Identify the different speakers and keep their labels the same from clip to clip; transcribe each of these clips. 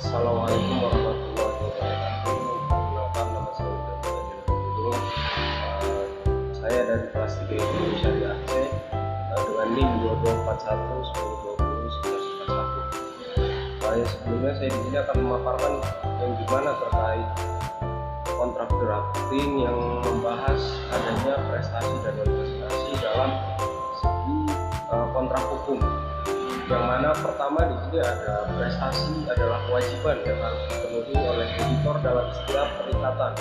Speaker 1: Assalamualaikum warahmatullahi wabarakatuh. Perkenalkan, nama saya Uda Dulu. Saya dari kelas 3 Ekonomi Syariah Aceh dengan NIM 2241 1020 1141. Sebelumnya saya di sini akan memaparkan yang dimana terkait kontrak drafting yang membahas adanya prestasi dan non prestasi dalam segi kontrak hukum. Yang mana pertama di sini ada prestasi adalah kewajiban yang harus dipenuhi oleh debitor dalam setiap perikatan.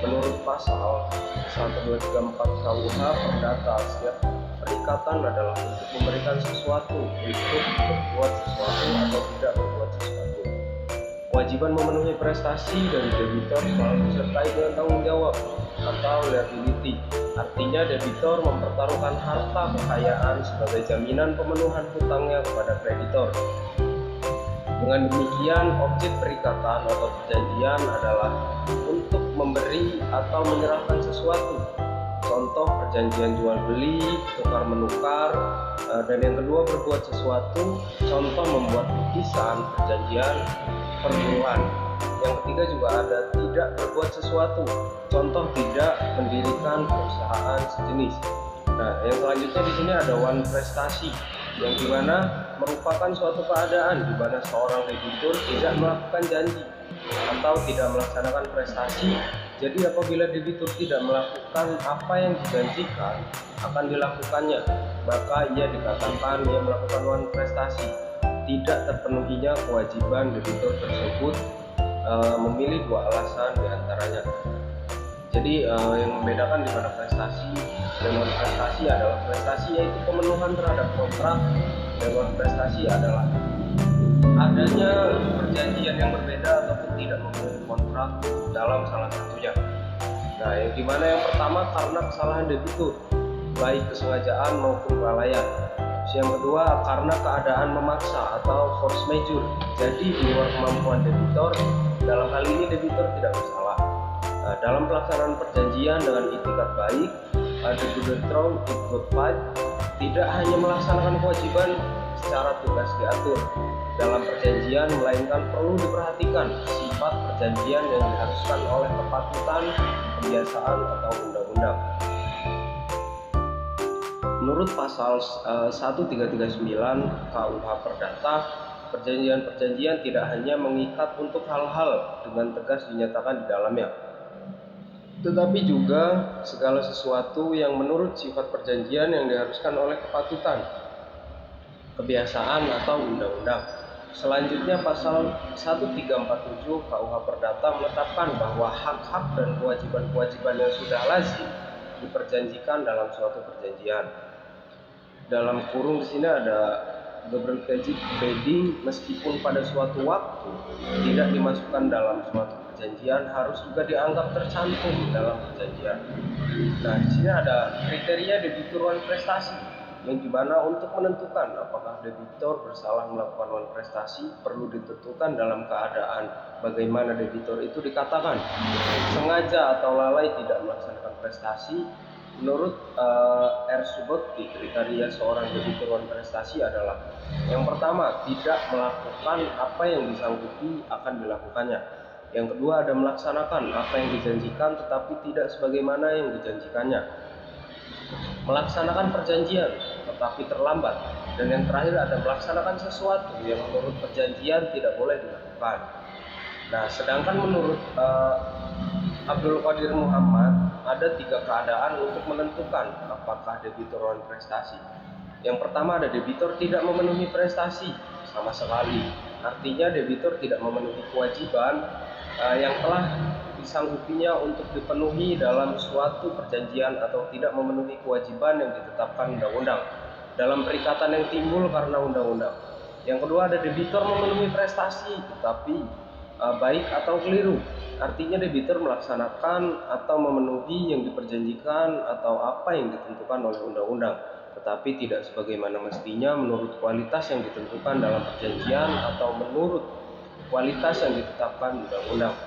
Speaker 1: Menurut pasal 1234 KUH Perdata, setiap perikatan adalah untuk memberikan sesuatu, untuk berbuat sesuatu atau tidak berbuat sesuatu. Kewajiban memenuhi prestasi dari debitor selalu disertai dengan tanggung jawab atau liability. Artinya debitor mempertaruhkan harta kekayaan sebagai jaminan pemenuhan hutangnya kepada kreditor. Dengan demikian, objek perikatan atau perjanjian adalah untuk memberi atau menyerahkan sesuatu. Contoh perjanjian jual beli, tukar menukar, dan yang kedua berbuat sesuatu. Contoh membuat lukisan, perjanjian perbulan. Yang ketiga juga ada tidak berbuat sesuatu. Contoh tidak mendirikan perusahaan sejenis. Nah, yang selanjutnya di sini ada one prestasi, yang dimana merupakan suatu keadaan di mana seorang debitur tidak melakukan janji atau tidak melaksanakan prestasi. Jadi apabila debitur tidak melakukan apa yang dijanjikan akan dilakukannya, maka ia dikatakan ia melakukan one prestasi. Tidak terpenuhinya kewajiban debitur tersebut memilih dua alasan diantaranya. Jadi yang membedakan di mana prestasi dan non prestasi adalah prestasi yaitu pemenuhan terhadap kontrak, dan non prestasi adalah adanya perjanjian yang berbeda ataupun tidak memenuhi kontrak dalam salah satunya. Nah, yang dimana yang pertama karena kesalahan debitur, baik kesengajaan maupun kelalaian. Yang kedua karena keadaan memaksa atau force majeure, jadi di luar kemampuan debitor. Dalam hal ini debitur tidak bersalah. Nah, dalam pelaksanaan perjanjian dengan itikat baik, debitor it good fight tidak hanya melaksanakan kewajiban secara tugas diatur dalam perjanjian, melainkan perlu diperhatikan sifat perjanjian yang diharuskan oleh kepatutan, kebiasaan atau undang-undang. Menurut pasal 1339 KUH Perdata, perjanjian-perjanjian tidak hanya mengikat untuk hal-hal dengan tegas dinyatakan di dalamnya, tetapi juga segala sesuatu yang menurut sifat perjanjian yang diharuskan oleh kepatutan, kebiasaan atau undang-undang. Selanjutnya pasal 1347 KUH Perdata menetapkan bahwa hak-hak dan kewajiban-kewajiban yang sudah lazim diperjanjikan dalam suatu perjanjian. Dalam kurung di sini ada geberkejik bedding, meskipun pada suatu waktu tidak dimasukkan dalam suatu perjanjian harus juga dianggap tercantum dalam perjanjian. Nah, di sini ada kriteria debitur one prestasi, yang dimana untuk menentukan apakah debitor bersalah melakukan one prestasi perlu ditentukan dalam keadaan bagaimana debitor itu dikatakan sengaja atau lalai tidak melaksanakan prestasi. Menurut R. Subekti, kriteria seorang debitur one prestasi adalah yang pertama, tidak melakukan apa yang disanggupi akan dilakukannya. Yang kedua, ada melaksanakan apa yang dijanjikan tetapi tidak sebagaimana yang dijanjikannya. Melaksanakan perjanjian tetapi terlambat. Dan yang terakhir ada melaksanakan sesuatu yang menurut perjanjian tidak boleh dilakukan. Nah, sedangkan menurut Abdul Qadir Muhammad ada tiga keadaan untuk menentukan apakah debitur one prestasi. Yang pertama ada debitur tidak memenuhi prestasi sama sekali. Artinya debitur tidak memenuhi kewajiban yang telah disanggupinya untuk dipenuhi dalam suatu perjanjian atau tidak memenuhi kewajiban yang ditetapkan undang-undang dalam perikatan yang timbul karena undang-undang. Yang kedua ada debitur memenuhi prestasi tetapi baik atau keliru. Artinya debitur melaksanakan atau memenuhi yang diperjanjikan atau apa yang ditentukan oleh undang-undang, tetapi tidak sebagaimana mestinya menurut kualitas yang ditentukan dalam perjanjian atau menurut kualitas yang ditetapkan undang-undang.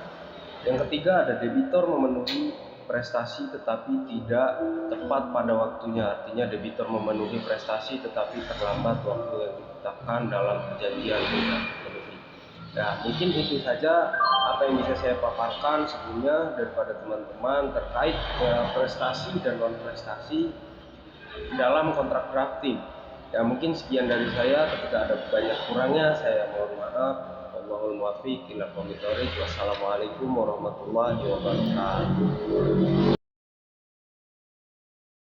Speaker 1: Yang ketiga ada debitur memenuhi prestasi tetapi tidak tepat pada waktunya. Artinya debitur memenuhi prestasi tetapi terlambat waktu yang ditetapkan dalam perjanjian tidak dipenuhi. Ya, mungkin itu saja apa yang bisa saya paparkan sebelumnya daripada teman-teman terkait prestasi dan non prestasi dalam kontrak drafting. Ya, mungkin sekian dari saya. Ketika ada banyak kurangnya, saya mohon maaf. Wallahul muwaffiq ila aqwamit thoriq. Wassalamualaikum warahmatullahi wabarakatuh.